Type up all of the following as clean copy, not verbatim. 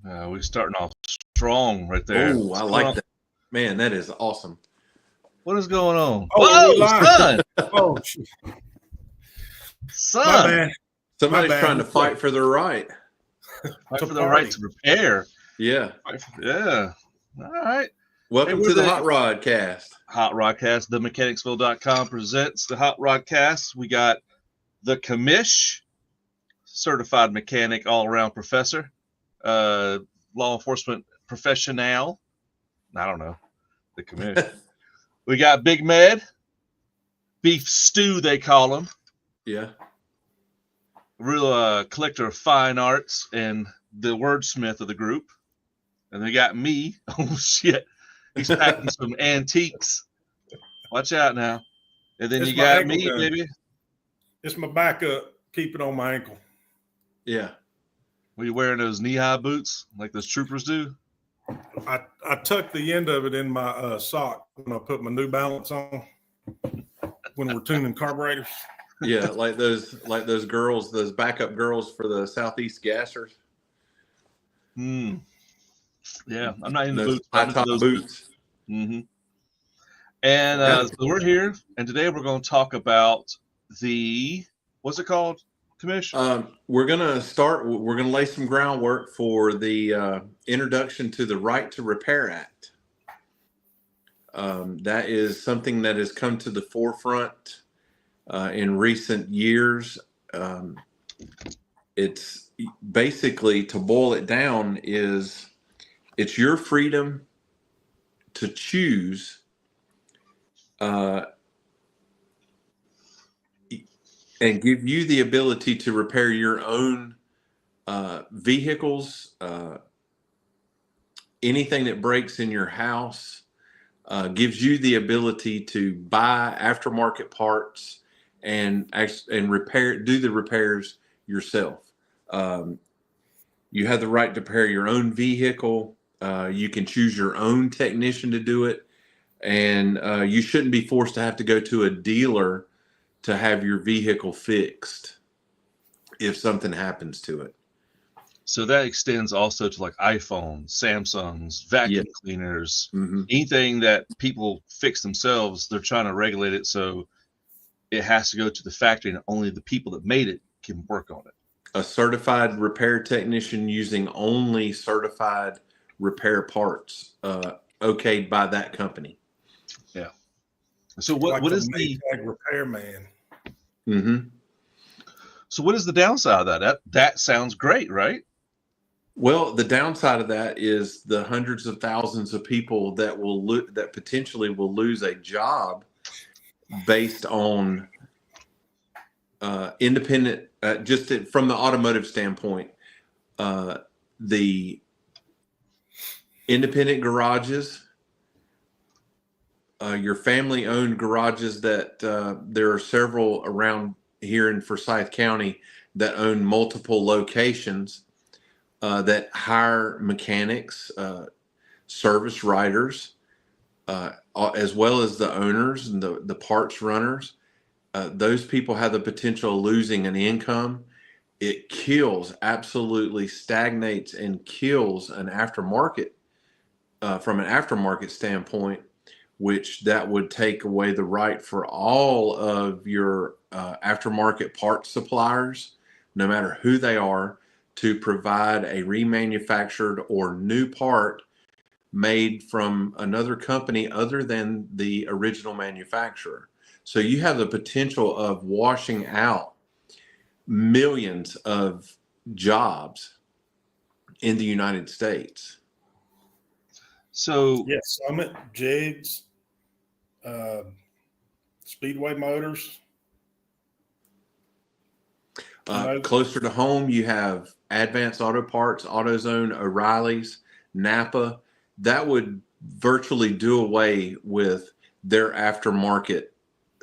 We're starting off strong right there. Oh, I like that. Man, that is awesome. What is going on? Oh, son! Oh, shit. Son! My bad. Somebody's trying to fight for their right. Fight for the right to repair. Yeah. Yeah. All right. Welcome to the Hot Rodcast. Hot Rodcast. TheMechanicsville.com presents the Hot Rodcast. We got the commish, certified mechanic, all-around professor, law enforcement professional. I don't know. The commish. We got Big Med, beef stew they call him. Yeah. Real collector of fine arts and the wordsmith of the group. And they got me. Oh shit. He's packing some antiques. Watch out now. And then you got me, baby. It's my backup. Keep it on my ankle. Yeah. Were you wearing those knee-high boots like those troopers do? I tucked the end of it in my sock when I put my New Balance on when we're tuning carburetors. Yeah, like those girls, those backup girls for the Southeast gassers. Yeah, I'm not in the those boots. High top boots. Mm-hmm. And so we're here, and today we're going to talk about what's it called, Commissioner? We're going to lay some groundwork for the introduction to the Right to Repair Act. That is something that has come to the forefront in recent years. It's basically, to boil it down, it's your freedom to choose and give you the ability to repair your own vehicles, anything that breaks in your house, gives you the ability to buy aftermarket parts and do the repairs yourself. You have the right to repair your own vehicle. You can choose your own technician to do it, and you shouldn't be forced to have to go to a dealer to have your vehicle fixed if something happens to it. So that extends also to like iPhones, Samsungs, vacuum cleaners, anything that people fix themselves. They're trying to regulate it so it has to go to the factory and only the people that made it can work on it. A certified repair technician using only certified repair parts, okayed by that company. Yeah. So what is the repairman? Mm-hmm. So what is the downside of that? That sounds great, right? Well, the downside of that is the hundreds of thousands of people that that potentially will lose a job based on independent, from the automotive standpoint, the independent garages, your family-owned garages that there are several around here in Forsyth County that own multiple locations that hire mechanics, service writers, as well as the owners and the parts runners. Those people have the potential of losing an income. It absolutely stagnates and kills an aftermarket from an aftermarket standpoint, which that would take away the right for all of your aftermarket parts suppliers, no matter who they are, to provide a remanufactured or new part made from another company other than the original manufacturer. So you have the potential of washing out millions of jobs in the United States. So yes, Summit, Jigs, Speedway Motors. Closer to home, you have Advanced Auto Parts, AutoZone, O'Reilly's, Napa. That would virtually do away with their aftermarket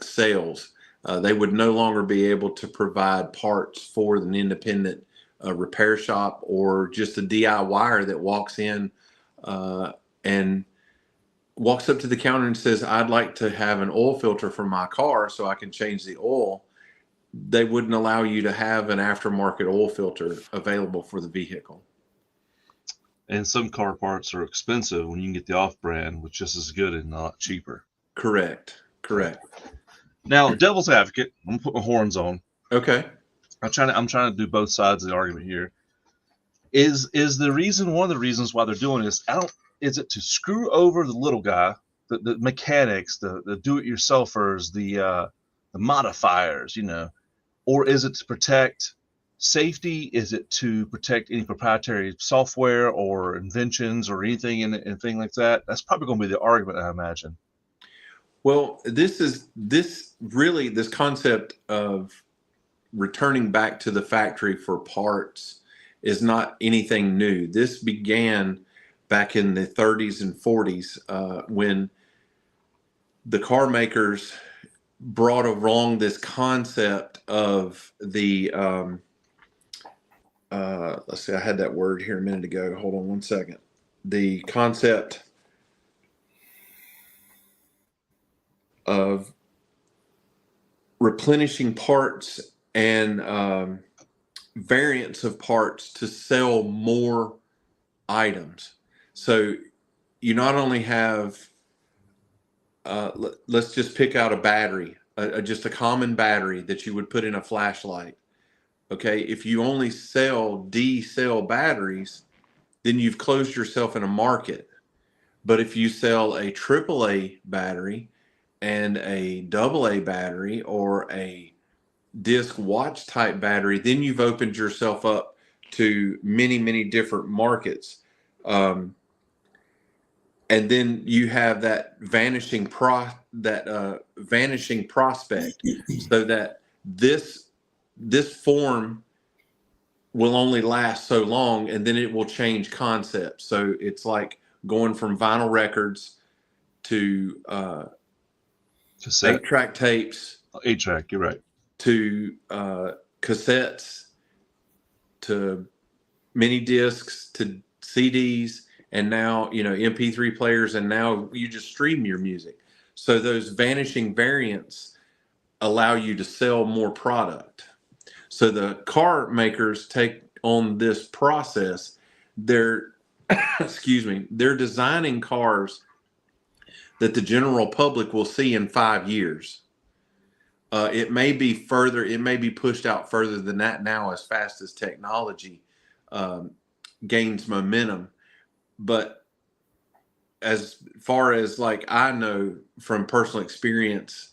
sales. They would no longer be able to provide parts for an independent repair shop or just a DIYer that walks in and walks up to the counter and says, "I'd like to have an oil filter for my car so I can change the oil." They wouldn't allow you to have an aftermarket oil filter available for the vehicle. And some car parts are expensive when you can get the off-brand, which is just as good and a lot cheaper. Correct. Now, devil's advocate, I'm gonna put my horns on. Okay. I'm trying to do both sides of the argument here. Is the reason, one of the reasons why they're doing this, is it to screw over the little guy, the mechanics, the do-it-yourselfers, the modifiers, or is it to protect safety? Is it to protect any proprietary software or inventions or anything and thing like that? That's probably going to be the argument, I imagine. Well, this concept of returning back to the factory for parts is not anything new. This began back in the 30s and 40s when the car makers brought along this concept of the let's see, I had that word here a minute ago. Hold on one second. The concept of replenishing parts and variants of parts to sell more items. So you not only have, let's just pick out a battery, just a common battery that you would put in a flashlight. Okay, if you only sell D-cell batteries, then you've closed yourself in a market. But if you sell a AAA battery and a AA battery or a disc watch type battery, then you've opened yourself up to many, many different markets. And then you have that vanishing prospect, so that this form will only last so long, and then it will change concepts. So it's like going from vinyl records to Cassette. 8-track tapes. 8-track, you're right. To cassettes, to mini discs, to CDs, and now, MP3 players, and now you just stream your music. So those vanishing variants allow you to sell more product. So the car makers take on this process. They're they're designing cars that the general public will see in 5 years. It may be further, it may be pushed out further than that now as fast as technology gains momentum. But as far as I know from personal experience,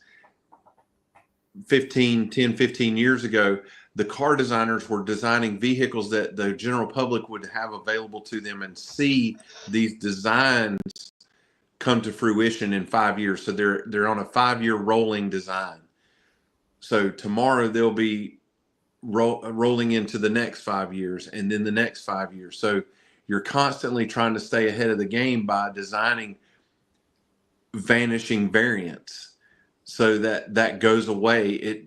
10, 15 years ago, the car designers were designing vehicles that the general public would have available to them and see these designs come to fruition in 5 years. So they're on a 5-year rolling design. So tomorrow they'll be rolling into the next 5 years and then the next 5 years. So you're constantly trying to stay ahead of the game by designing vanishing variants so that goes away.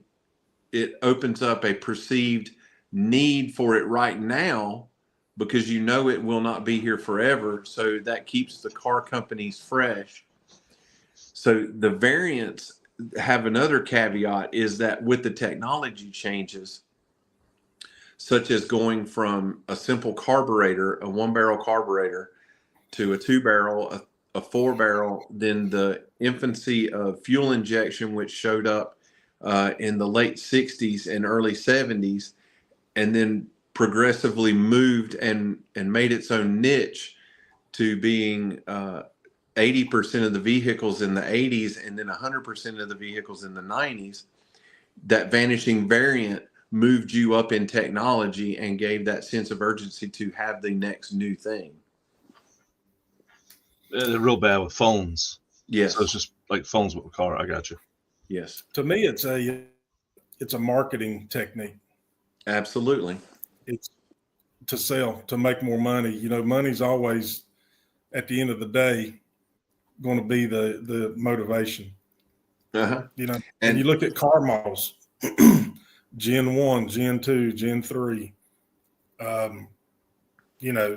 It opens up a perceived need for it right now because it will not be here forever. So that keeps the car companies fresh. So the variants have another caveat, is that with the technology changes, such as going from a simple carburetor, a 1-barrel carburetor, to a 2-barrel, a 4-barrel, then the infancy of fuel injection, which showed up in the late 60s and early 70s, and then progressively moved and made its own niche to being 80% of the vehicles in the 80s and then 100% of the vehicles in the 90s. That vanishing variant moved you up in technology and gave that sense of urgency to have the next new thing. They're real bad with phones. Yes. So it's just like phones with a car. I got you. Yes. To me, it's a marketing technique. Absolutely. It's to sell, to make more money. Money's always, at the end of the day, going to be the motivation. Uh-huh. And you look at car models, Gen 1, Gen 2, Gen 3,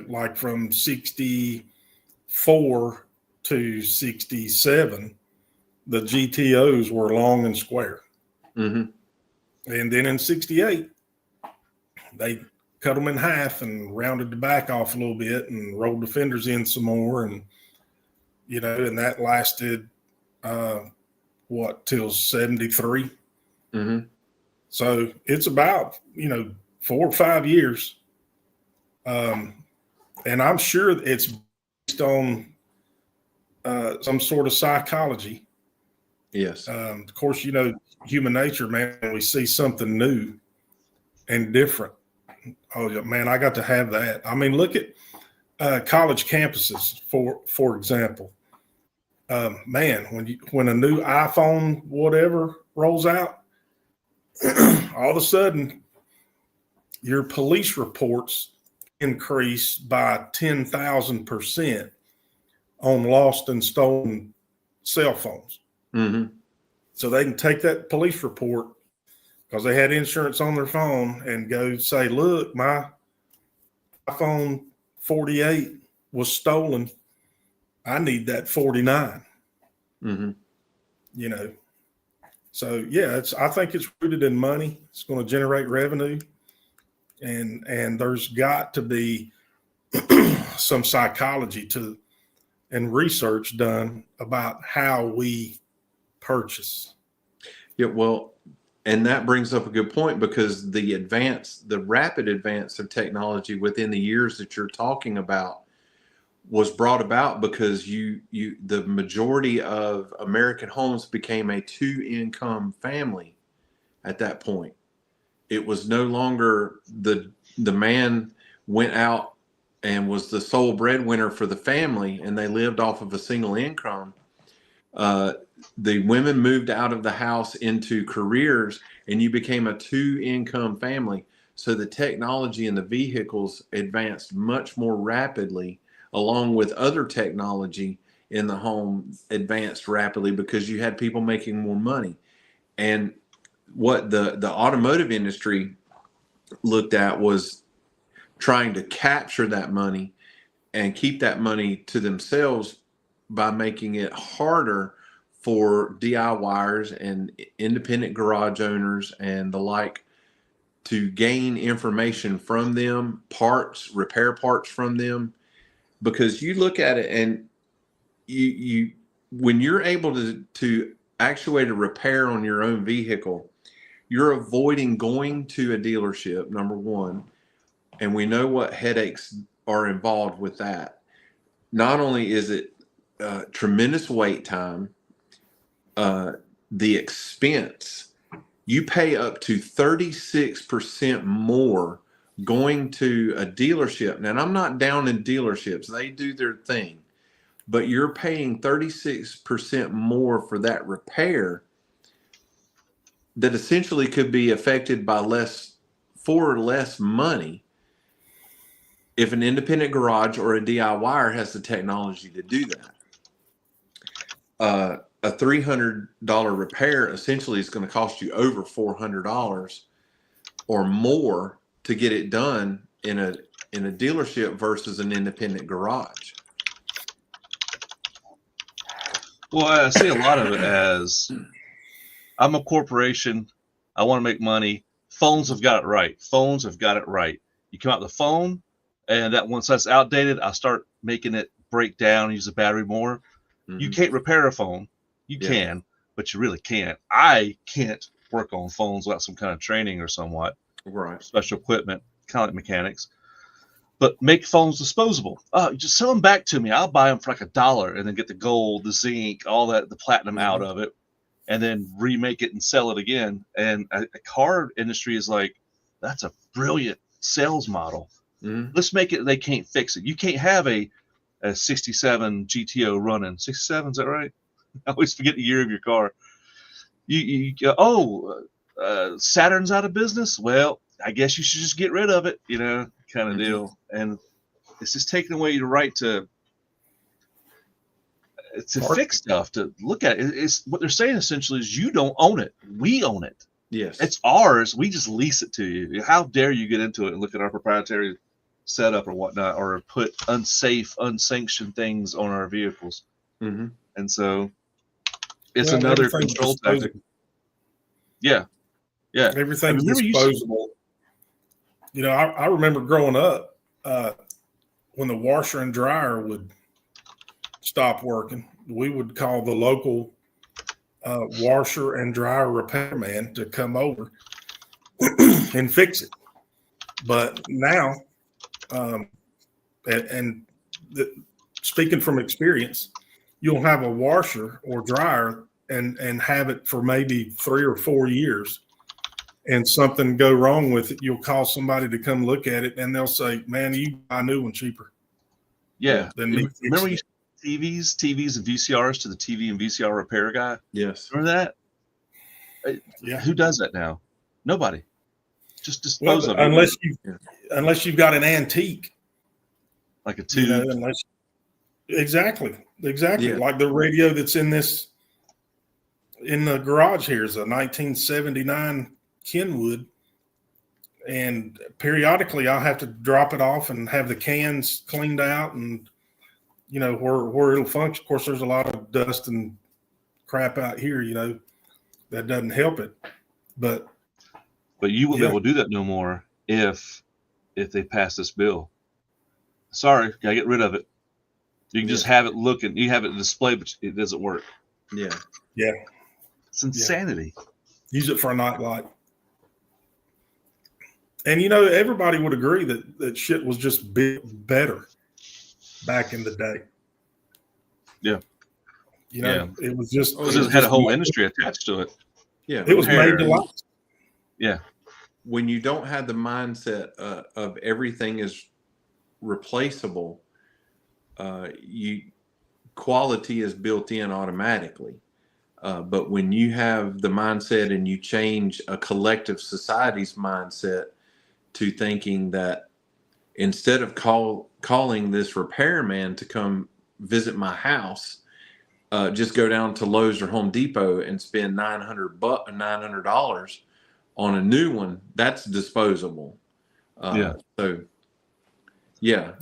like from 64 to 67, the GTOs were long and square. Mm-hmm. And then in 68, they cut them in half and rounded the back off a little bit and rolled the fenders in some more. And, and that lasted, till 73. Mm-hmm. So it's about, 4 or 5 years. And I'm sure it's based on some sort of psychology. Yes. Of course, human nature, man, when we see something new and different. Oh, man, I got to have that. I mean, look at college campuses, for example. Man, when a new iPhone whatever rolls out, all of a sudden your police reports increase by 10,000% on lost and stolen cell phones. Mm-hmm. So they can take that police report because they had insurance on their phone and go say, look, my iPhone 48 was stolen. I need that 49. Mm-hmm. So yeah, I think it's rooted in money. It's going to generate revenue, and there's got to be some psychology and research done about how we purchase. Yeah, well, and that brings up a good point, because the rapid advance of technology within the years that you're talking about was brought about because the majority of American homes became a 2-income family at that point. It was no longer the man went out and was the sole breadwinner for the family and they lived off of a single income. The women moved out of the house into careers and you became a 2-income family. So the technology and the vehicles advanced much more rapidly, along with other technology in the home advanced rapidly because you had people making more money. And what the automotive industry looked at was trying to capture that money and keep that money to themselves by making it harder for DIYers and independent garage owners and the like to gain information from them, repair parts from them. Because you look at it and you when you're able to actuate a repair on your own vehicle, you're avoiding going to a dealership, number one. And we know what headaches are involved with that. Not only is it tremendous wait time, the expense, you pay up to 36% more going to a dealership. Now, I'm not down in dealerships. They do their thing. But you're paying 36% more for that repair that essentially could be affected by less money if an independent garage or a DIYer has the technology to do that. A $300 repair essentially is going to cost you over $400 or more to get it done in a dealership versus an independent garage. Well, I see a lot of it as I'm a corporation. I want to make money. Phones have got it right. You come out with a phone, and that once that's outdated, I start making it break down, use the battery more. Mm-hmm. You can't repair a phone. You can, but you really can't. I can't work on phones without some kind of training or somewhat. Right. Special equipment, kind of like mechanics. But make phones disposable. Just sell them back to me. I'll buy them for like $1 and then get the gold, the zinc, all that, the platinum out of it, and then remake it and sell it again. And a car industry is like, that's a brilliant sales model. Mm-hmm. Let's make it. They can't fix it. You can't have a 67 GTO running. 67, is that right? I always forget the year of your car. Saturn's out of business. Well, I guess you should just get rid of it, kind of deal. And it's just taking away the right to fix stuff, to look at it. It's what they're saying essentially is you don't own it. We own it. Yes. It's ours. We just lease it to you. How dare you get into it and look at our proprietary setup or whatnot, or put unsanctioned things on our vehicles. Mm-hmm. And so it's another control tactic. Yeah. Everything's disposable. I remember growing up when the washer and dryer would stop working, we would call the local washer and dryer repairman to come over and fix it. But now, speaking from experience, you'll have a washer or dryer and have it for maybe 3 or 4 years, and something go wrong with it. You'll call somebody to come look at it, and they'll say, "Man, you buy a new one cheaper." Yeah. Remember when you TVs and VCRs to the TV and VCR repair guy? Yes. Remember that? Yeah. Who does that now? Nobody. Just dispose of it. Unless you've got an antique. Like a tube. Exactly. Yeah. Like the radio that's in the garage here is a 1979 Kenwood. And periodically I'll have to drop it off and have the cans cleaned out and, where it'll function. Of course, there's a lot of dust and crap out here, that doesn't help it. But you won't be able to do that no more if they pass this bill. Sorry, gotta get rid of it. You can just have it looking. You have it displayed, but it doesn't work. Yeah. Yeah. It's insanity. Use it for a nightlight. And, everybody would agree that shit was just better back in the day. Yeah. It was just. It had a whole industry attached to it. Yeah. It was made to last. Yeah. When you don't have the mindset of everything is replaceable, quality is built in automatically. But when you have the mindset and you change a collective society's mindset to thinking that instead of calling this repairman to come visit my house, just go down to Lowe's or Home Depot and spend $900 on a new one, that's disposable. So you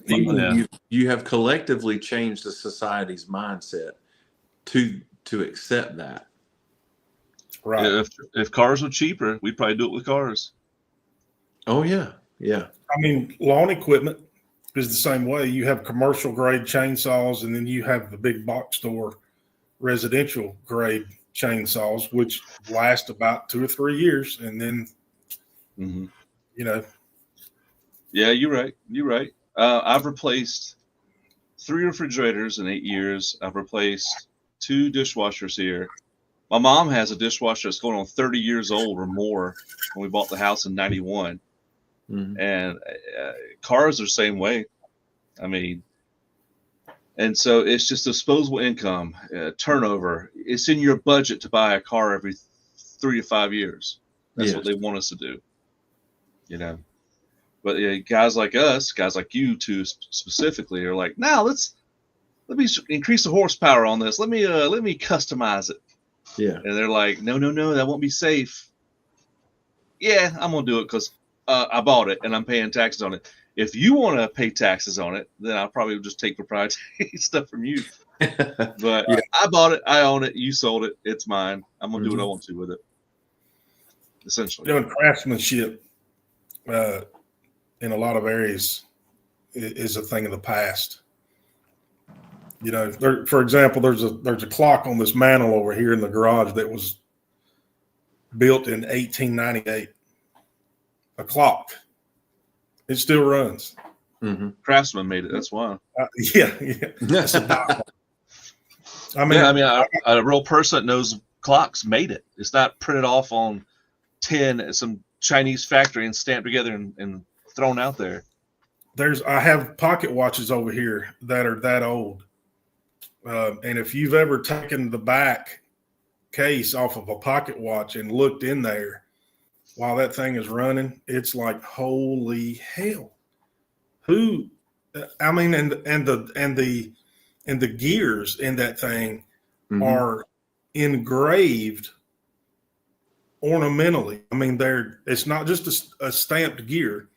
have collectively changed the society's mindset to accept that. Right. Yeah, if cars were cheaper, we'd probably do it with cars. Oh yeah. Yeah. I mean, lawn equipment is the same way. You have commercial grade chainsaws, and then you have the big box store residential grade chainsaws, which last about 2 or 3 years, and then Yeah, you're right. I've replaced 3 refrigerators in 8 years. I've replaced 2 dishwashers here. My mom has a dishwasher that's going on 30 years old or more when we bought the house in 91. And cars are the same way. I mean, and so it's just disposable income, turnover. It's in your budget to buy a car every 3 to 5 years. That's what they want us to do, But guys like us, guys like you two specifically, are like, now let me increase the horsepower on this. Let me customize it. Yeah. And they're like, no, that won't be safe. Yeah, I'm gonna do it because I bought it and I'm paying taxes on it. If you want to pay taxes on it, then I'll probably just take proprietary stuff from you. But I bought it, I own it, you sold it, it's mine. I'm gonna do what I want to with it. Essentially, doing craftsmanship in a lot of areas is a thing of the past. For example, there's a clock on this mantle over here in the garage that was built in 1898. A clock. It still runs. Craftsman made it. That's why. Yeah. A real person that knows clocks made it. It's not printed off on tin at some Chinese factory and stamped together and thrown out there. I have pocket watches over here that are that old. And if you've ever taken the back case off of a pocket watch and looked in there while that thing is running, it's like, holy hell. And the gears in that thing are engraved ornamentally. I mean, it's not just a stamped gear.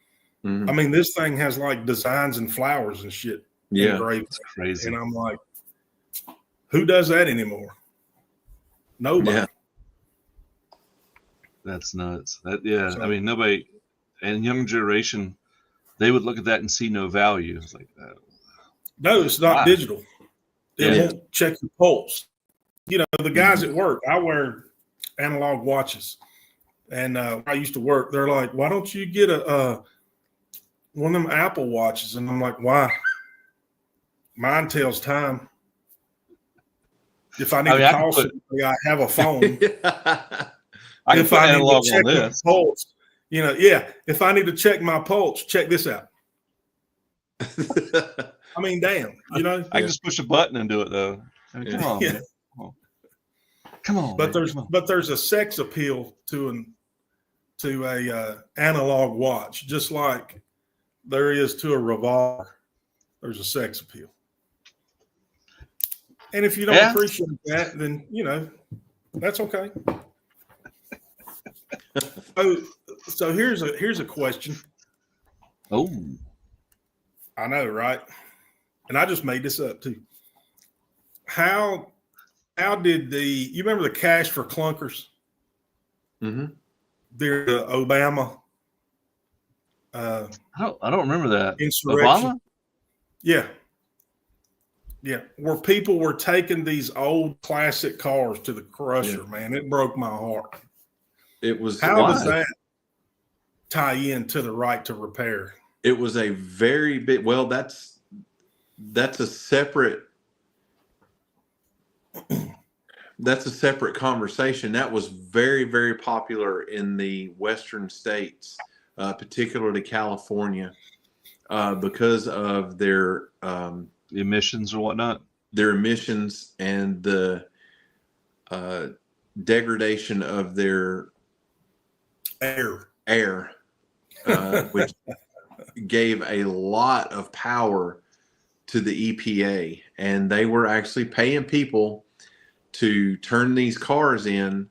I mean, this thing has like designs and flowers and shit engraved. That's crazy. And I'm like, who does that anymore? Nobody. Yeah. That's nuts. I mean, nobody. and young generation, they would look at that and see no value. It's like, no, it's not digital. It won't check your pulse. You know, the guys at work, I wear analog watches, and I used to work. They're like, "Why don't you get a one of them Apple watches?" And I'm like, "Why? Mine tells time. If I need to call somebody, I have a phone. If I need to check my pulse, you know, if I need to check my pulse, check this out." I mean, damn, you know. I can just push a button and do it, though. I mean, come on, man. Come on. But there's a sex appeal to a analog watch, just like there is to a revolver. There's a sex appeal. And if you don't appreciate that, then, you know, that's okay. So here's a question. Oh, I know, right? And I just made this up too. How did you remember the cash for clunkers? Mm-hmm. During the Obama. I don't remember that. Insurrection. Obama? Yeah. Yeah. Where people were taking these old classic cars to the crusher, man. It broke my heart. It was. How does that tie in to the right to repair? It was a very big. Well, that's a separate. That's a separate conversation. That was very, very popular in the Western states, particularly California, because of their emissions or whatnot. Their emissions and the degradation of their air, which gave a lot of power to the EPA, and they were actually paying people to turn these cars in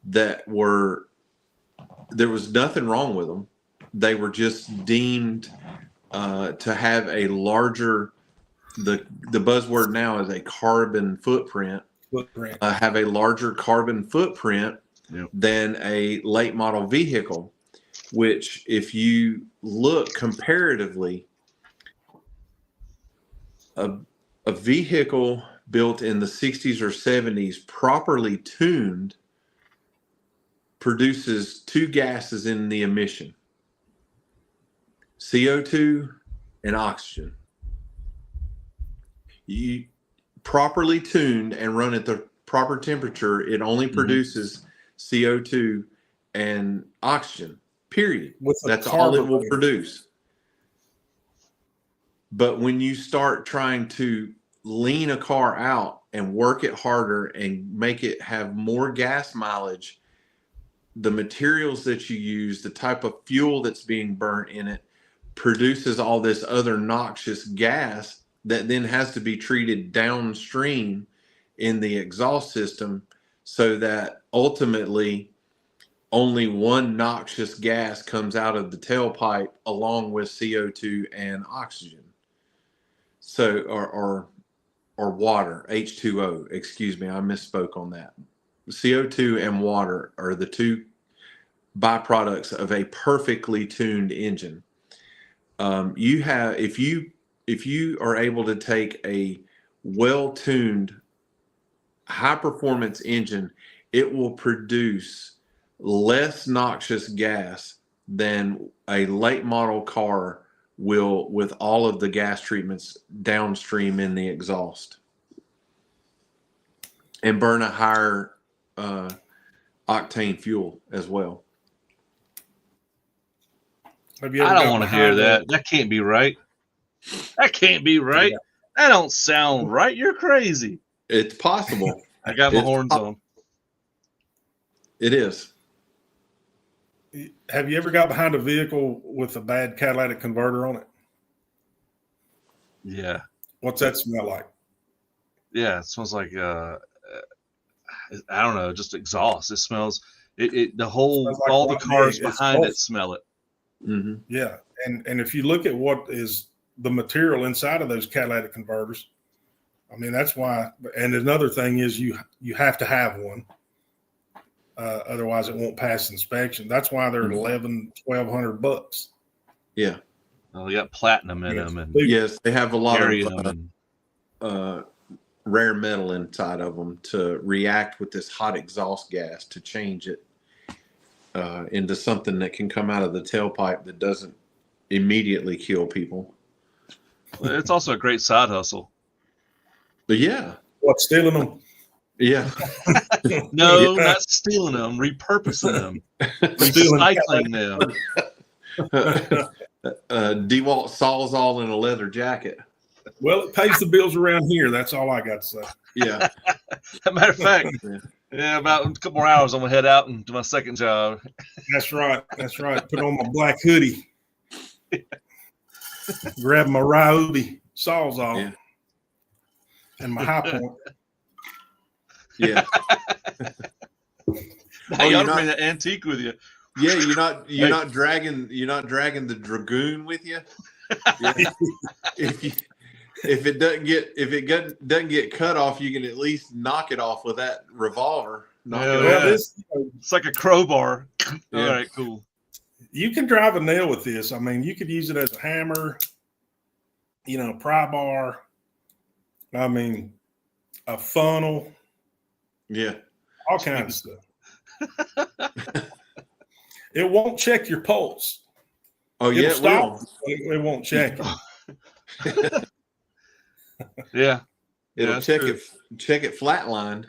that there was nothing wrong with them. They were just deemed to have a larger, the buzzword now is a carbon footprint. Have a larger carbon footprint than a late model vehicle, which if you look comparatively, a vehicle built in the 60s or 70s, properly tuned, produces two gases in the emission: CO2 and oxygen. You properly tuned and run at the proper temperature, it only produces CO2 and oxygen, period. That's all it will produce. But when you start trying to lean a car out and work it harder and make it have more gas mileage, the materials that you use, the type of fuel that's being burnt in it, produces all this other noxious gas that then has to be treated downstream in the exhaust system, so that ultimately only one noxious gas comes out of the tailpipe along with CO2 and oxygen. So, or water, H2O, excuse me, I misspoke on that. CO2 and water are the two byproducts of a perfectly tuned engine. If you are able to take a well-tuned, high-performance engine, it will produce less noxious gas than a late model car will with all of the gas treatments downstream in the exhaust, and burn a higher octane fuel as well. I don't want to hear that. That can't be right. That can't be right. Yeah. That don't sound right. You're crazy. It's possible. I got my horns on. It is. Have you ever got behind a vehicle with a bad catalytic converter on it? Yeah. What's that smell like? Yeah, it smells like I don't know, just exhaust. It smells the whole like all the cars behind it smell it. Mm-hmm. Yeah, and if you look at what is the material inside of those catalytic converters, I mean, that's why. And another thing is you have to have one. Otherwise, it won't pass inspection. That's why they're $1,100-$1,200. Yeah. Oh, they got platinum in them, and yes, they have a lot barium of rare metal inside of them to react with this hot exhaust gas to change it into something that can come out of the tailpipe that doesn't immediately kill people. It's also a great side hustle. But yeah. What, stealing them? Yeah. No, not stealing them, repurposing them, recycling them. DeWalt Sawzall in a leather jacket. Well, it pays the bills around here. That's all I got to say. Yeah. As a matter of fact, about a couple more hours, I'm going to head out and do my second job. That's right. That's right. Put on my black hoodie. Grab my Ryobi Sawzall and my High Point. Yeah. Now you ought to bring that antique with you. Yeah, you're not dragging the Dragoon with you. Yeah. if it doesn't get cut off, you can at least knock it off with that revolver. It's like a crowbar. Yeah. All right, cool. You can drive a nail with this. I mean, you could use it as a hammer, pry bar. I mean, a funnel. Yeah. All kinds of stuff. It won't check your pulse. Oh, yeah, it will. It won't check it. Yeah. It'll check it flatlined.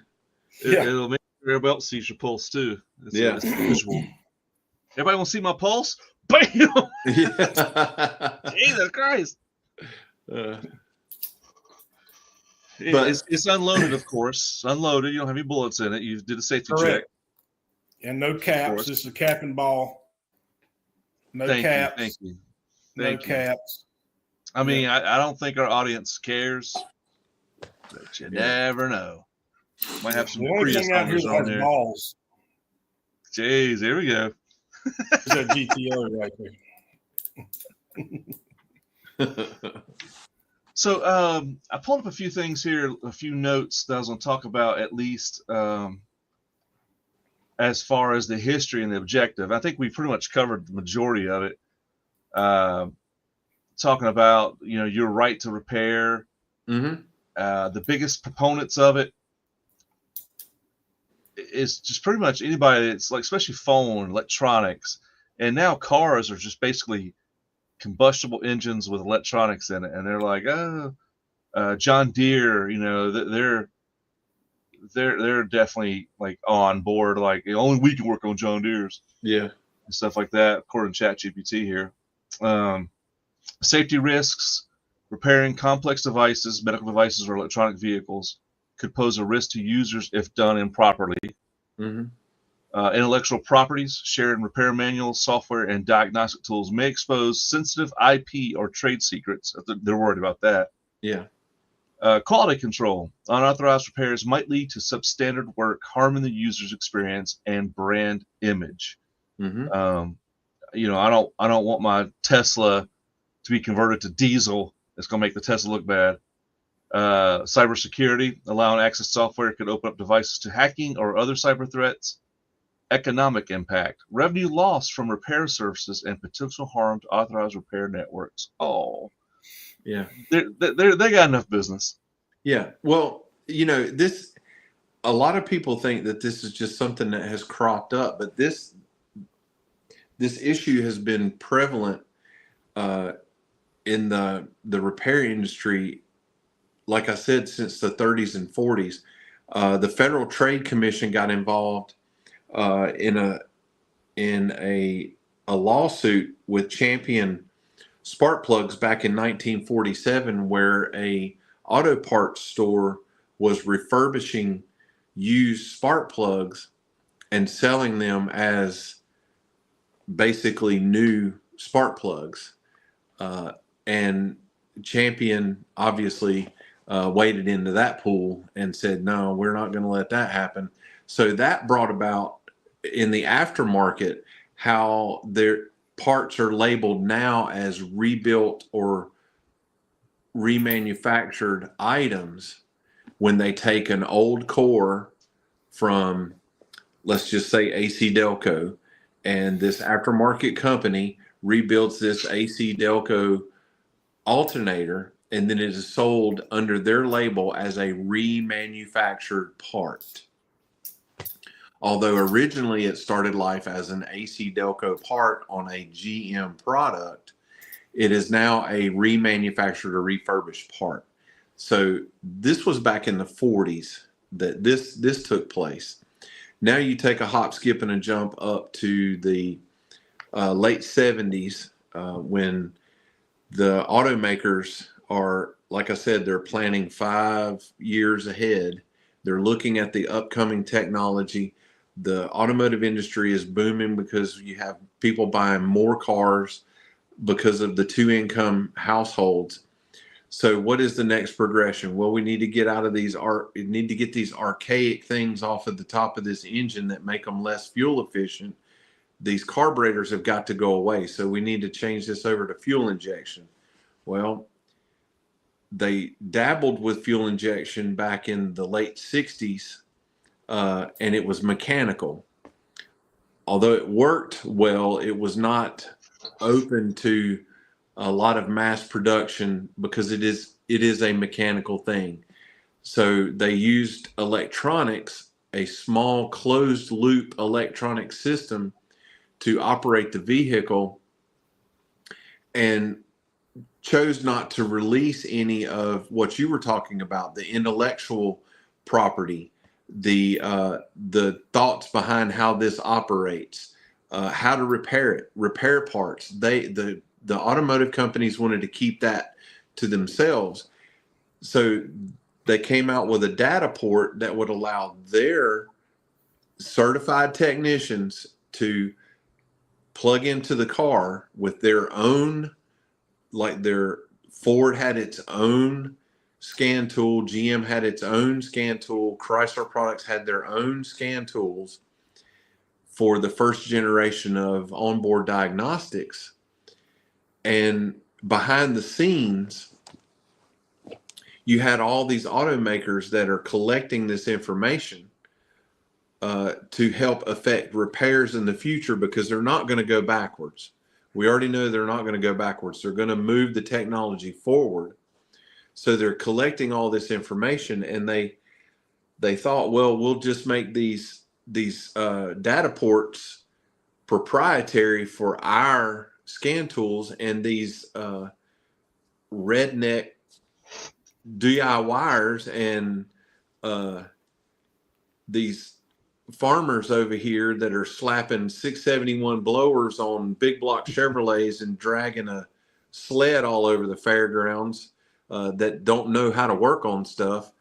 It'll make sure everybody else sees your pulse too. It's visual. Everybody want to see my pulse? Bam! Yeah. Jesus Christ. It's unloaded, of course. Unloaded. You don't have any bullets in it. You did a safety check. And no caps. This is a cap and ball. No caps. Thank you. No caps. I mean, I don't think our audience cares, but you never know. Might have some Prius owners on there. Balls. Jeez, here we go. There's that GTO right there. So I pulled up a few things here, a few notes that I was going to talk about, at least as far as the history and the objective. I think we pretty much covered the majority of it. Talking about, your right to repair, the biggest proponents of it is just pretty much anybody that's like, especially phone, electronics, and now cars are just basically combustible engines with electronics in it, and they're like, John Deere, they're definitely like on board, like only we can work on John Deere's, and stuff like that, according to ChatGPT here. Safety risks: repairing complex devices, medical devices, or electronic vehicles could pose a risk to users if done improperly. Intellectual properties, shared repair manuals, software, and diagnostic tools may expose sensitive IP or trade secrets. They're worried about that. Yeah. Quality control. Unauthorized repairs might lead to substandard work, harming the user's experience and brand image. I don't want my Tesla to be converted to diesel. It's going to make the Tesla look bad. Cybersecurity. Allowing access software could open up devices to hacking or other cyber threats. Economic impact. Revenue loss from repair services and potential harm to authorized repair networks. Oh, yeah. They got enough business. Yeah. Well, this, a lot of people think that this is just something that has cropped up, but this issue has been prevalent in the repair industry, like I said, since the 30s and 40s. The Federal Trade Commission got involved in a lawsuit with Champion spark plugs back in 1947, where a auto parts store was refurbishing used spark plugs and selling them as basically new spark plugs. And Champion obviously waded into that pool and said, no, we're not going to let that happen. So that brought about in the aftermarket how their parts are labeled now as rebuilt or remanufactured items when they take an old core from let's just say AC Delco, and this aftermarket company rebuilds this AC Delco alternator, and then it is sold under their label as a remanufactured part. Although originally it started life as an AC Delco part on a GM product, it is now a remanufactured or refurbished part. So this was back in the 40s that this took place. Now you take a hop, skip, and a jump up to the late 70s when the automakers are, like I said, they're planning 5 years ahead. They're looking at the upcoming technology. The automotive industry is booming because you have people buying more cars because of the 2-income households. So what is the next progression? Well, we need to get out of these these archaic things off of the top of this engine that make them less fuel efficient. These carburetors have got to go away. So we need to change this over to fuel injection. Well, they dabbled with fuel injection back in the late 60s, and it was mechanical. Although it worked well, it was not open to a lot of mass production because it is a mechanical thing. So they used electronics, a small closed loop electronic system, to operate the vehicle, and chose not to release any of what you were talking about, the intellectual property, the thoughts behind how this operates, how to repair parts. The automotive companies wanted to keep that to themselves. So they came out with a data port that would allow their certified technicians to plug into the car with their own, like their Ford had its own scan tool, GM had its own scan tool, Chrysler products had their own scan tools for the first generation of onboard diagnostics. And behind the scenes, you had all these automakers that are collecting this information to help affect repairs in the future, because they're not going to go backwards. We already know they're not going to go backwards. They're going to move the technology forward. So they're collecting all this information, and they thought, well, we'll just make these data ports proprietary for our scan tools, and these redneck DIYers and these farmers over here that are slapping 671 blowers on big block Chevrolets and dragging a sled all over the fairgrounds that don't know how to work on stuff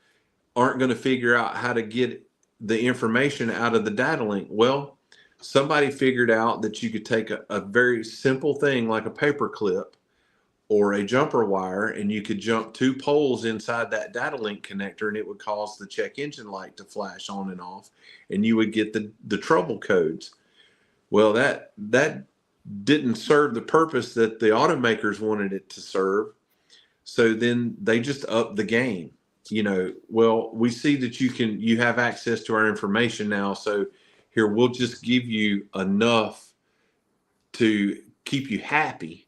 aren't going to figure out how to get the information out of the data link. Well, somebody figured out that you could take a very simple thing like a paper clip or a jumper wire, and you could jump 2 poles inside that data link connector, and it would cause the check engine light to flash on and off, and you would get the trouble codes. Well, that didn't serve the purpose that the automakers wanted it to serve. So then they just upped the game. Well, we see that you have access to our information now, so here, we'll just give you enough to keep you happy,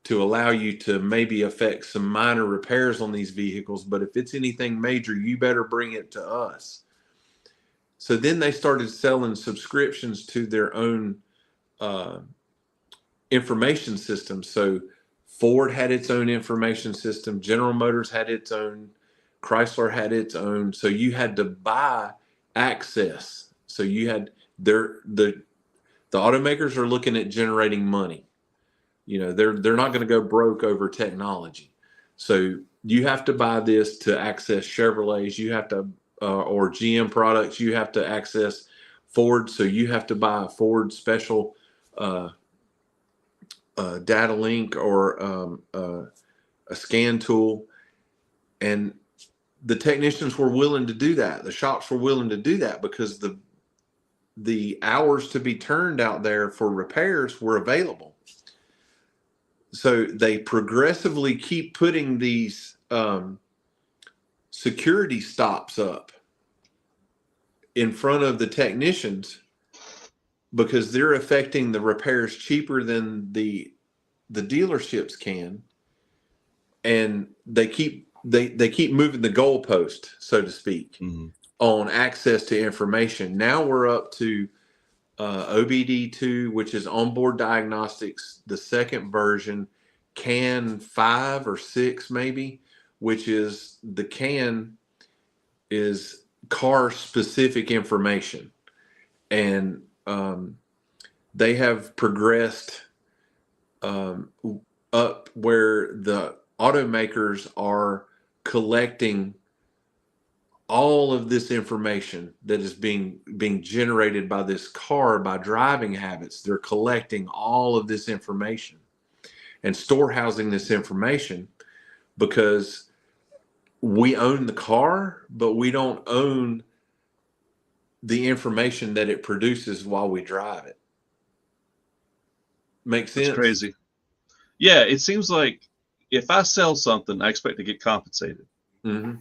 to allow you to maybe affect some minor repairs on these vehicles. But if it's anything major, you better bring it to us. So then they started selling subscriptions to their own information system. So Ford had its own information system. General Motors had its own. Chrysler had its own. So you had to buy access. So you had the automakers are looking at generating money. They're not going to go broke over technology. So you have to buy this to access Chevrolets. You have to, or GM products. You have to access Ford. So you have to buy a Ford special data link or a scan tool. And the technicians were willing to do that. The shops were willing to do that because the hours to be turned out there for repairs were available. So they progressively keep putting these security stops up in front of the technicians because they're affecting the repairs cheaper than the dealerships can, and they keep moving the goalpost, so to speak, on access to information. Now we're up to OBD2, which is onboard diagnostics, the second version, CAN 5 or 6 maybe, which is the CAN is car specific information. And they have progressed up where the automakers are collecting all of this information that is being generated by this car by driving habits. They're collecting all of this information and storehousing this information because we own the car, but we don't own the information that it produces while we drive it. Makes sense? It's crazy. Yeah, it seems like if I sell something, I expect to get compensated. Mm-hmm.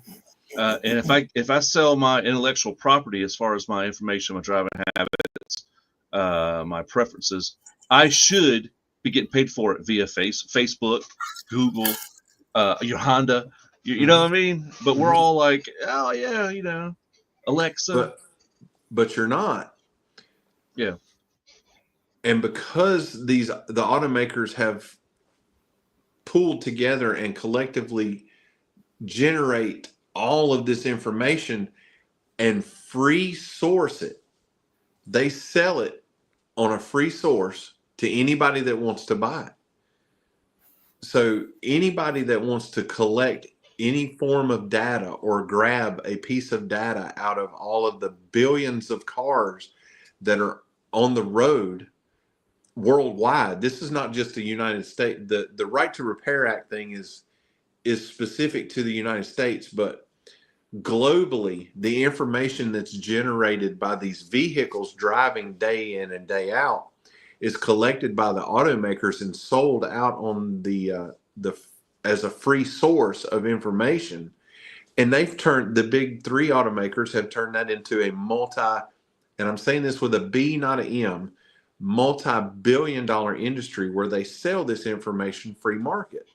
And if I sell my intellectual property as far as my information, my driving habits, my preferences, I should be getting paid for it via Facebook, Google, your Honda. You know what I mean? But we're all like, oh yeah, you know, Alexa. But you're not. Yeah. And because the automakers have pulled together and collectively generate all of this information and free source it, they sell it on a free source to anybody that wants to buy it. So anybody that wants to collect any form of data or grab a piece of data out of all of the billions of cars that are on the road worldwide, this is not just the United States. The Right to Repair Act thing is specific to the United States, but globally, the information that's generated by these vehicles driving day in and day out is collected by the automakers and sold out on the as a free source of information. And they've turned, the big three automakers have turned that into a and I'm saying this with a B, not an M, multi-billion-dollar industry where they sell this information free market.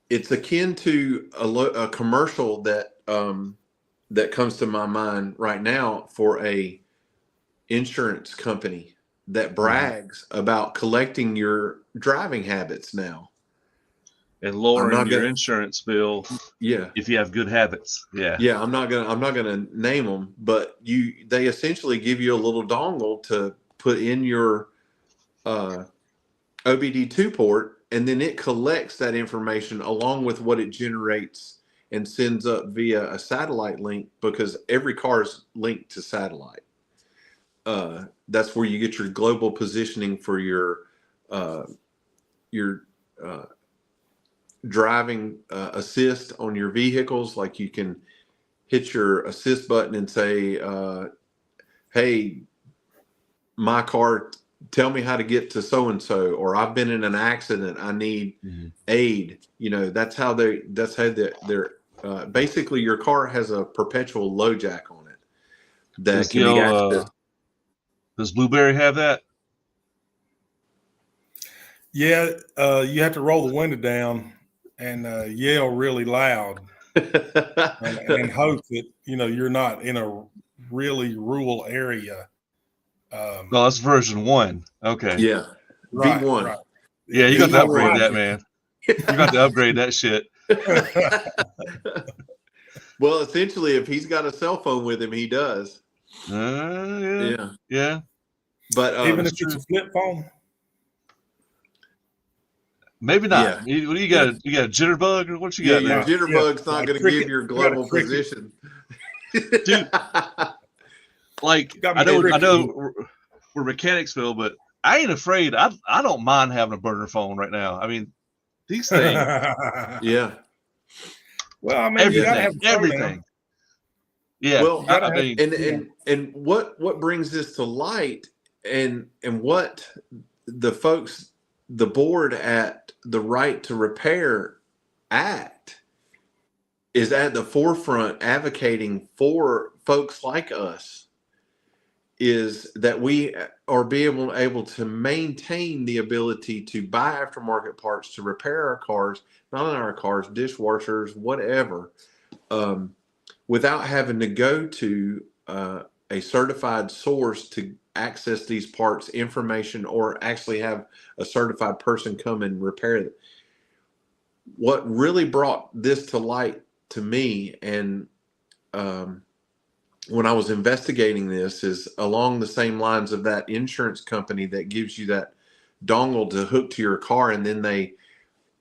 It's akin to a commercial that comes to my mind right now for a insurance company that brags about collecting your driving habits now and lowering your insurance bill. Yeah, if you have good habits. Yeah. I'm not gonna name them, but they essentially give you a little dongle to put in your OBD2 port, and then it collects that information along with what it generates and sends up via a satellite link, because every car is linked to satellite. That's where you get your global positioning for your driving assist on your vehicles. Like you can hit your assist button and say, hey, my car, tell me how to get to so-and-so, or I've been in an accident, I need aid. You know, that's how they're basically your car has a perpetual low jack on it that can be accessed. Does Blueberry have that? Yeah, you have to roll the window down and yell really loud and hope that, you know, you're not in a really rural area. No, that's version 1. Okay. Yeah. Right, V1. right. Yeah, you got to upgrade that, man. You got to upgrade that shit. Well, essentially, if he's got a cell phone with him, he does. Yeah. But even if it's a flip phone, maybe not. Yeah. What do you got? You got a jitterbug, or what you got? Your jitterbug's not going to give your global position, dude. Like I know we're Mechanicsville, but I ain't afraid. I don't mind having a burner phone right now. I mean, these things. Yeah. Well, I mean, everything. Yeah. Well, and what brings this to light, and what the folks, the board at the Right to Repair Act is at the forefront advocating for folks like us is that we are able to maintain the ability to buy aftermarket parts to repair our cars, not only our cars, dishwashers, whatever, without having to go to a certified source to access these parts information or actually have a certified person come and repair it. What really brought this to light to me, and when I was investigating this, is along the same lines of that insurance company that gives you that dongle to hook to your car, and then they,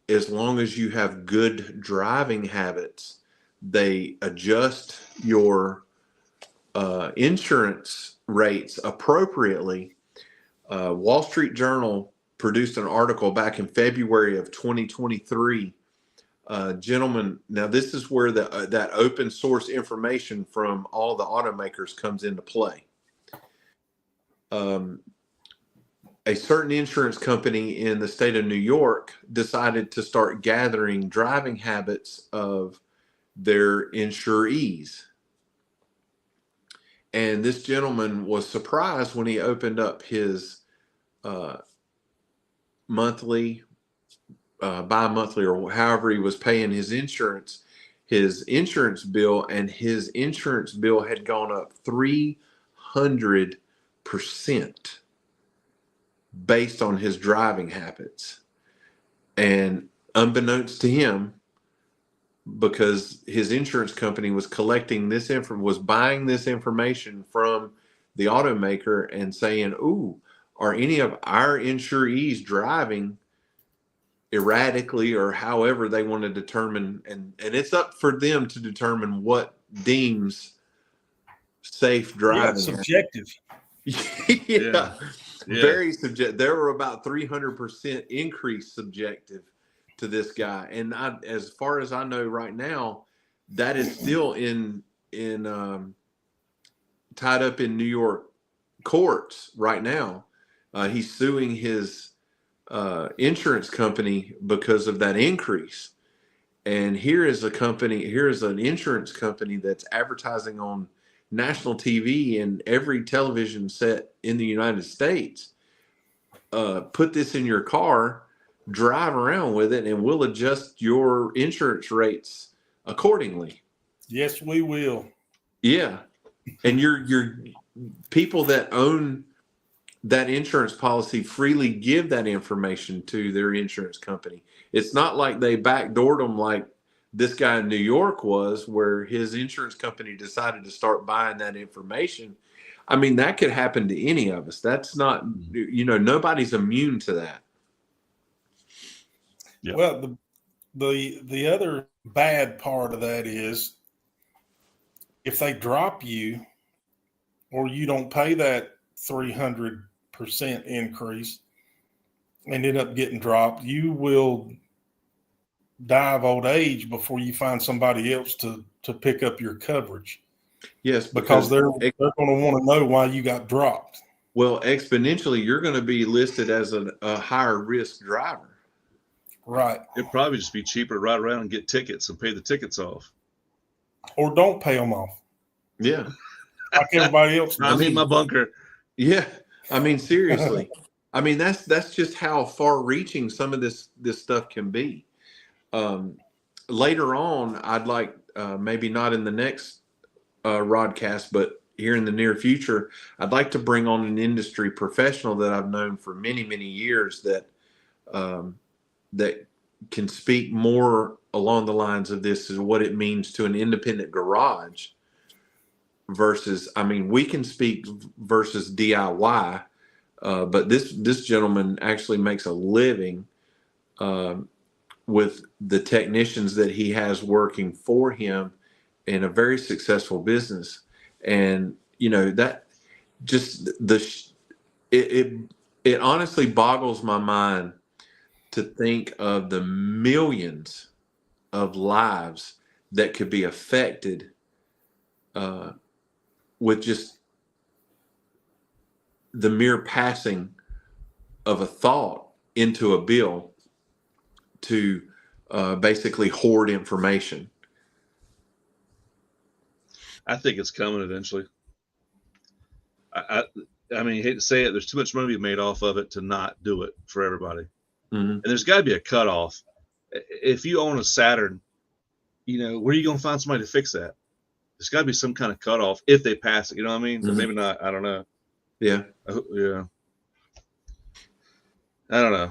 as long as you have good driving habits, they adjust your insurance rates appropriately. Wall Street Journal produced an article back in February of 2023. Gentlemen, now this is where that open source information from all the automakers comes into play. A certain insurance company in the state of New York decided to start gathering driving habits of their insurees. And this gentleman was surprised when he opened up his monthly, bi-monthly, or however he was paying his insurance bill, and his insurance bill had gone up 300% based on his driving habits. And unbeknownst to him, because his insurance company was collecting this was buying this information from the automaker and saying, "Ooh, are any of our insurees driving erratically," or however they want to determine, and it's up for them to determine what deems safe driving. Yeah, subjective. Yeah. Very subjective. There were about 300% increase subjective to this guy, and as far as I know right now, that is still tied up in New York courts right now. He's suing his insurance company because of that increase. And here's an insurance company that's advertising on national TV and every television set in the United States. Put this in your car, drive around with it, and we'll adjust your insurance rates accordingly. Yes, we will. Yeah. And your people that own that insurance policy freely give that information to their insurance company. It's not like they backdoored them like this guy in New York was, where his insurance company decided to start buying that information. I mean, that could happen to any of us. That's not, nobody's immune to that. Yep. Well, the other bad part of that is if they drop you or you don't pay that 300% increase and end up getting dropped, you will die of old age before you find somebody else to pick up your coverage. Yes, because they're going to want to know why you got dropped. Well, exponentially, you're going to be listed as a higher risk driver. Right. It'd probably just be cheaper to ride around and get tickets and pay the tickets off. Or don't pay them off. Yeah. Like everybody else. I mean, my bunker. Yeah. I mean, seriously. I mean, that's just how far reaching some of this stuff can be. Later on, I'd like, maybe not in the next Rodcast, but here in the near future, I'd like to bring on an industry professional that I've known for many, many years that can speak more along the lines of this, is what it means to an independent garage versus, I mean, we can speak versus DIY, but this gentleman actually makes a living with the technicians that he has working for him in a very successful business. And, that just it honestly boggles my mind to think of the millions of lives that could be affected with just the mere passing of a thought into a bill to basically hoard information. I think it's coming eventually. I mean, I hate to say it, there's too much money made off of it to not do it for everybody. Mm-hmm. And there's got to be a cutoff. If you own a Saturn, you know, where are you going to find somebody to fix that? There's got to be some kind of cutoff if they pass it. You know what I mean? But maybe not. I don't know. Yeah. Yeah. I don't know.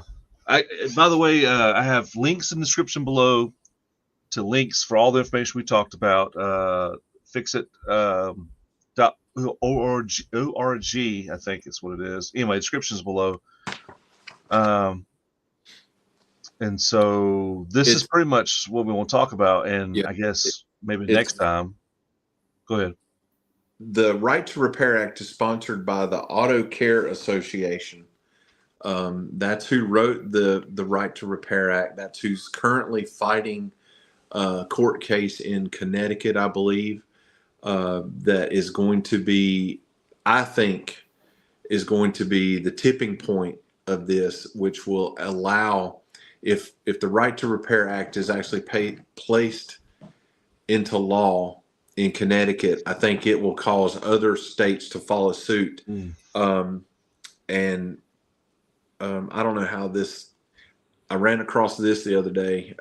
By the way, I have links in the description below to links for all the information we talked about. Fixit. .org, I think it's what it is. Anyway, description's below. And so this is pretty much what we want to talk about. And I guess maybe next time. Go ahead. The Right to Repair Act is sponsored by the Auto Care Association. That's who wrote the Right to Repair Act. That's who's currently fighting a court case in Connecticut, I believe. That is going to be, I think, is going to be the tipping point of this, which will allow, if the Right to Repair Act is actually placed into law in Connecticut, I think it will cause other states to follow suit. I don't know how this, I ran across this the other day.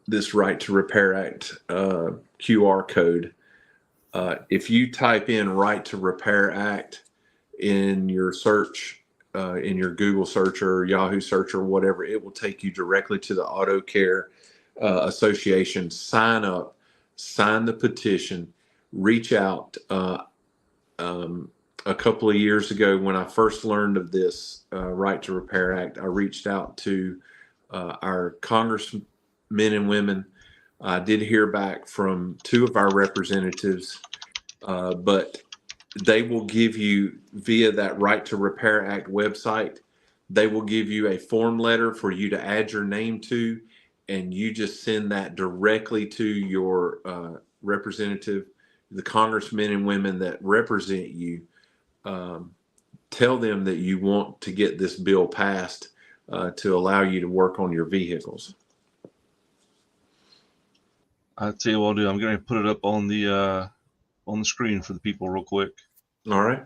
This Right to Repair Act QR code. If you type in Right to Repair Act in your search, in your Google search or Yahoo search or whatever, it will take you directly to the Auto Care Association. Sign up, sign the petition, reach out. A couple of years ago, when I first learned of this Right to Repair Act, I reached out to our congressmen and women. I did hear back from 2 of our representatives, but they will give you, via that Right to Repair Act website, they will give you a form letter for you to add your name to, and you just send that directly to your representative, the congressmen and women that represent you. Tell them that you want to get this bill passed to allow you to work on your vehicles. I'll tell you what I'll do. I'm going to put it up on the screen for the people real quick. All right.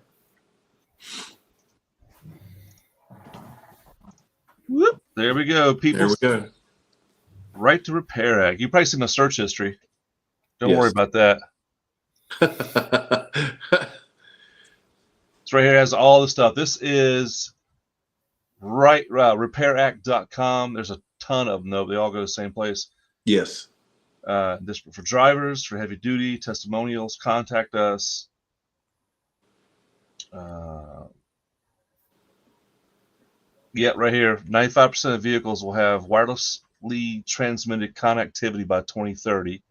Whoop. There we go. People. There we go. Right to Repair Act. You probably see my search history. Don't worry about that. It's right here. It has all the stuff. This is repairact.com. There's a ton of them, though. They all go to the same place. Yes. This for drivers, for heavy duty, testimonials, contact us. Yeah, right here. 95% of vehicles will have wirelessly transmitted connectivity by 2030.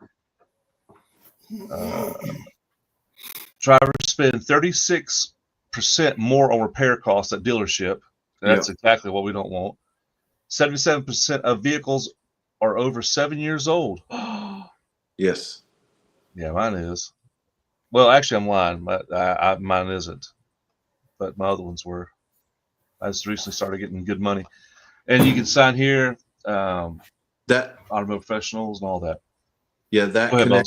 Drivers spend 36% more on repair costs at dealership. That's exactly what we don't want. 77% of vehicles are over 7 years old. Yes. Yeah, mine is. Well, actually, I'm lying. Mine isn't. But my other ones were. I just recently started getting good money. And you can sign here, that automotive professionals and all that. Yeah, Go ahead,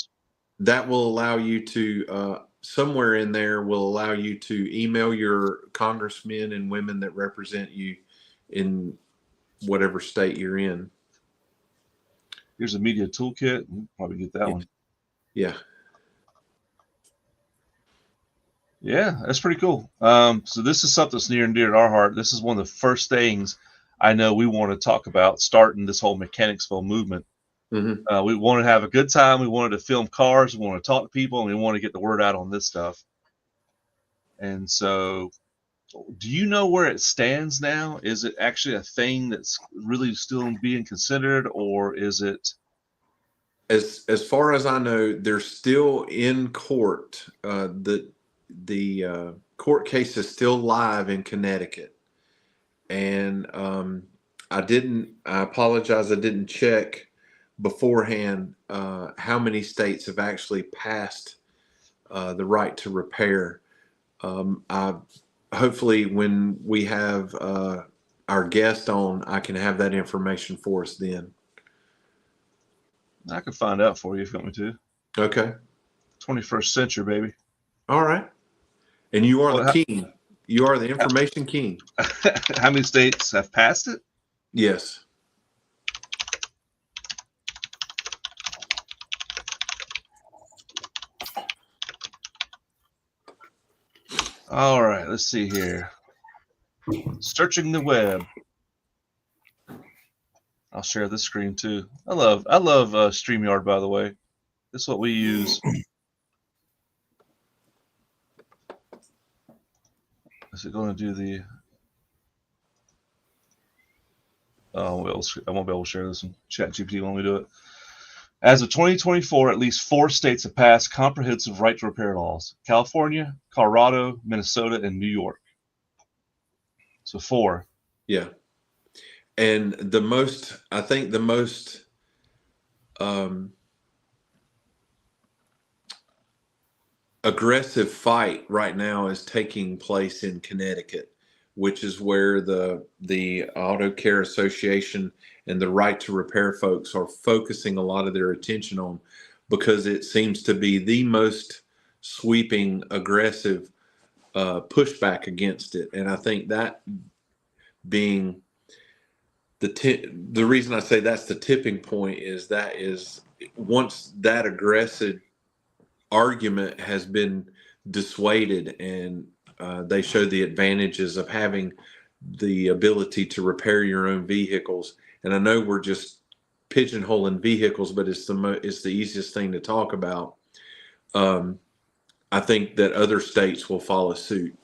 that will allow you to, somewhere in there will allow you to email your congressmen and women that represent you in whatever state you're in. Here's a media toolkit. We'll probably get that one. Yeah. Yeah, that's pretty cool. So this is something that's near and dear to our heart. This is one of the first things I know we want to talk about, starting this whole Mechanicsville movement. Mm-hmm. We want to have a good time. We wanted to film cars. We want to talk to people, and we want to get the word out on this stuff. And so, do you know where it stands now? Is it actually a thing that's really still being considered, or is it? As far as I know, they're still in court. The court case is still live in Connecticut, and I apologize, I didn't check beforehand how many states have actually passed the right to repair. Hopefully when we have our guest on, I can have that information for us then. I can find out for you if you want me to. Okay. 21st century, baby. All right. And you are Well, the king. You are the information king. How many states have passed it? Yes. All right, let's see here. Searching the web. I'll share this screen too. I love StreamYard, by the way. This is what we use. Is it going to do the? Oh, I won't be able to share this in ChatGPT when we do it. As of 2024, at least 4 states have passed comprehensive right to repair laws: California, Colorado, Minnesota, and New York. So 4. Yeah. And I think the most aggressive fight right now is taking place in Connecticut, which is where the Auto Care Association and the right to repair folks are focusing a lot of their attention on, because it seems to be the most sweeping, aggressive pushback against it. And I think that being the reason I say that's the tipping point is once that aggressive argument has been dissuaded and they show the advantages of having the ability to repair your own vehicles. And I know we're just pigeonholing vehicles, but it's the easiest thing to talk about. I think that other states will follow suit.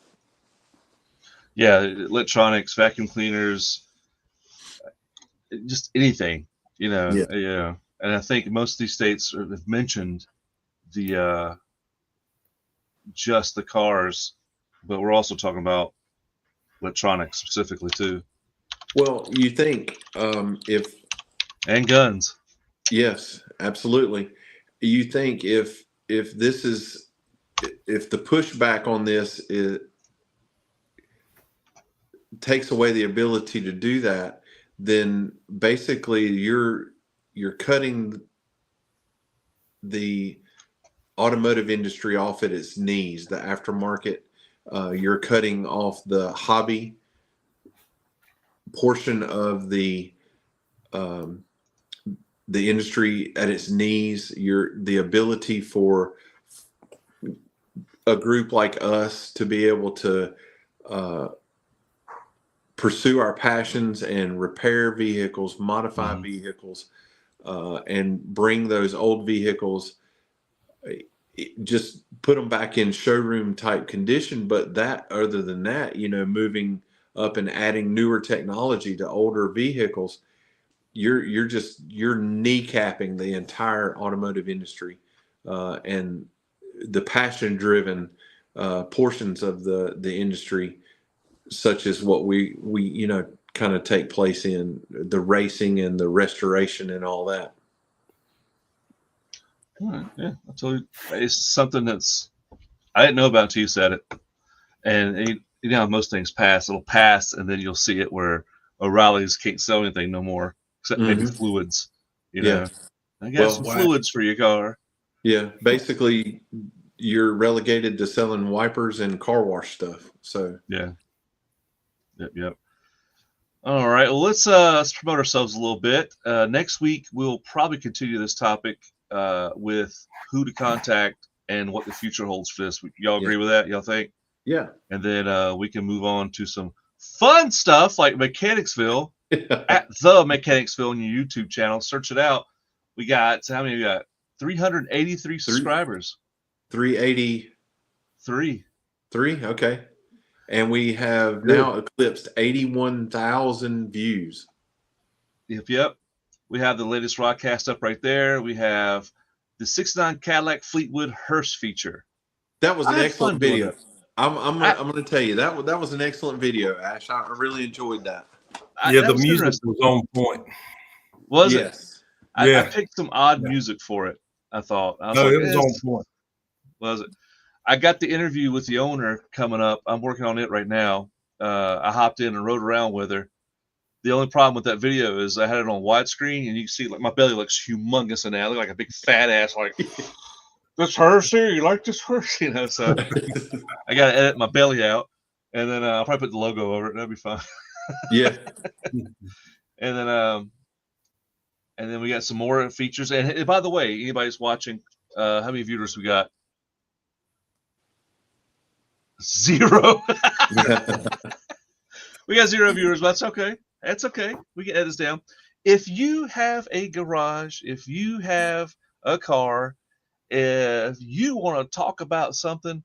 Yeah, electronics, vacuum cleaners, just anything, Yeah. And I think most of these states have mentioned the just the cars, but we're also talking about electronics specifically too. Well, you think and guns. Yes, absolutely. You think if the pushback on this takes away the ability to do that, then basically you're cutting the automotive industry off at its knees, the aftermarket. You're cutting off the hobby portion of the industry at its knees. The ability for a group like us to be able to pursue our passions and repair vehicles, modify vehicles, and bring those old vehicles, just put them back in showroom type condition. But other than that, moving up and adding newer technology to older vehicles, you're kneecapping the entire automotive industry and the passion driven portions of the industry, such as what we kind of take place in the racing and the restoration and all that. All right, yeah, I told you, it's something I didn't know about until you said it. And most things pass. It'll pass, and then you'll see it where O'Reilly's can't sell anything no more, except maybe fluids. I got some fluids for your car. Yeah, basically, you're relegated to selling wipers and car wash stuff. So yeah. Yep. All right. Well, let's promote ourselves a little bit. Next week we'll probably continue this topic with who to contact and what the future holds for this. Y'all agree with that? Y'all think? Yeah. And then we can move on to some fun stuff like Mechanicsville at theMechanicsville on your YouTube channel. Search it out. We got how many? We got 383 subscribers. 383. Okay. And we have now eclipsed 81,000 views. Yep. We have the latest Rodcast up right there. We have the 69 Cadillac Fleetwood Hearse feature. That was an excellent video. I'm going to tell you that was an excellent video, Ash. I really enjoyed that. The music was on point. Was it? I picked some odd music for it. I thought. It was on point. Was it? I got the interview with the owner coming up. I'm working on it right now. I hopped in and rode around with her. The only problem with that video is I had it on widescreen, and you can see like my belly looks humongous in that. I look like a big fat ass. Like, this Hershey, you like this Hershey? So I got to edit my belly out, and then I'll probably put the logo over it. That'd be fun. Yeah. And then we got some more features. And by the way, anybody's watching, how many viewers we got? 0. We got 0 viewers, but that's okay. That's okay. We can edit this down. If you have a garage, if you have a car, if you want to talk about something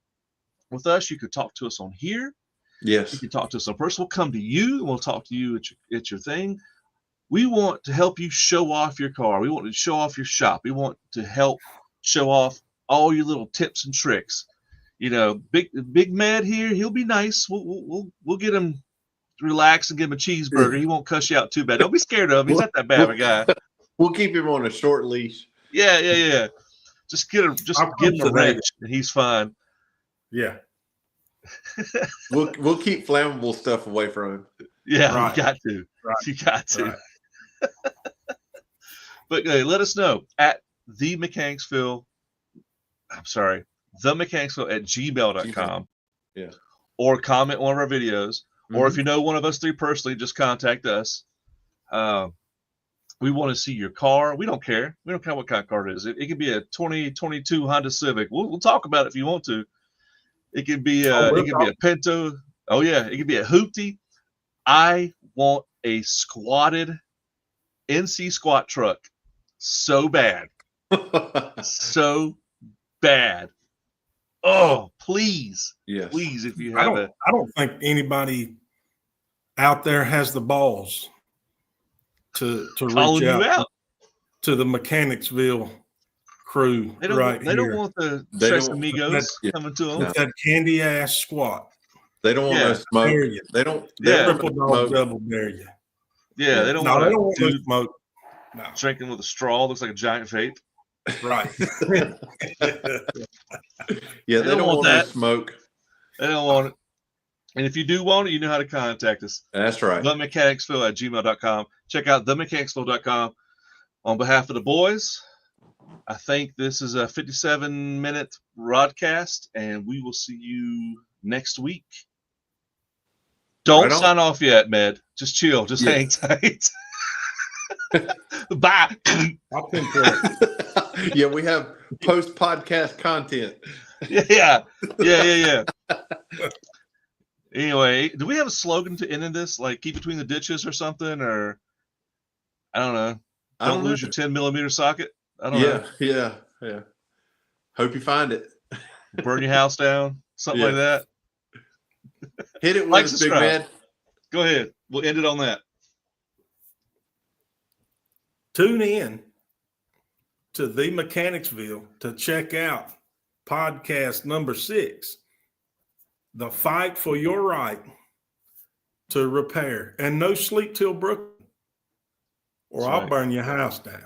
with us, you could talk to us on here. Yes. You can talk to us in person. We'll come to you and we'll talk to you at your thing. We want to help you show off your car. We want to show off your shop. We want to help show off all your little tips and tricks. Big Mad here, he'll be nice. We'll get him relaxed and give him a cheeseburger. He won't cuss you out too bad. Don't be scared of him. He's not that bad of a guy. We'll keep him on a short leash. Yeah. Just give him a wrench and he's fine. Yeah. We'll keep flammable stuff away from him. Yeah, right. You got to. Right. You got to. Right. But let us know at theMechanicsville. I'm sorry, theMechanicsville@gmail.com. Yeah. Or comment one of our videos. Or if you know one of us three personally, just contact us. We want to see your car. We don't care. We don't care what kind of car it is. It could be a 2022 Honda Civic. We'll talk about it if you want to. It could be be a Pinto. Oh yeah, it could be a Hoopty. I want a squatted NC squat truck so bad. So bad. Oh, please. Yes. Please, if you have it. I don't think anybody out there has the balls to reach out to the Mechanicsville crew. They don't want the Tres Amigos coming to them. With that candy ass squat. They don't want no smoke. They don't. Triple dog double dare you. Yeah, they don't want no smoke. No. Drinking with a straw looks like a giant vape. Right. Yeah, they don't want that smoke. They don't want it. And if you do want it, you know how to contact us. That's right. theMechanicsville@gmail.com. Check out theMechanicsville.com. On behalf of the boys, I think this is a 57-minute rodcast, and we will see you next week. Don't sign off yet, Med. Just chill. Just hang tight. Bye. I'll pinpoint. Yeah, we have post-podcast content. Yeah. Anyway, do we have a slogan to end this? Like, keep between the ditches or something? Or, I don't know. Don't lose your 10mm socket? I don't know. Yeah. Hope you find it. Burn your house down. Something like that. Hit it with us, big man. Go ahead. We'll end it on that. Tune in to The Mechanicsville to check out podcast number 6, The Fight for Your Right to Repair. And no sleep till Brooklyn, or I'll burn your house down.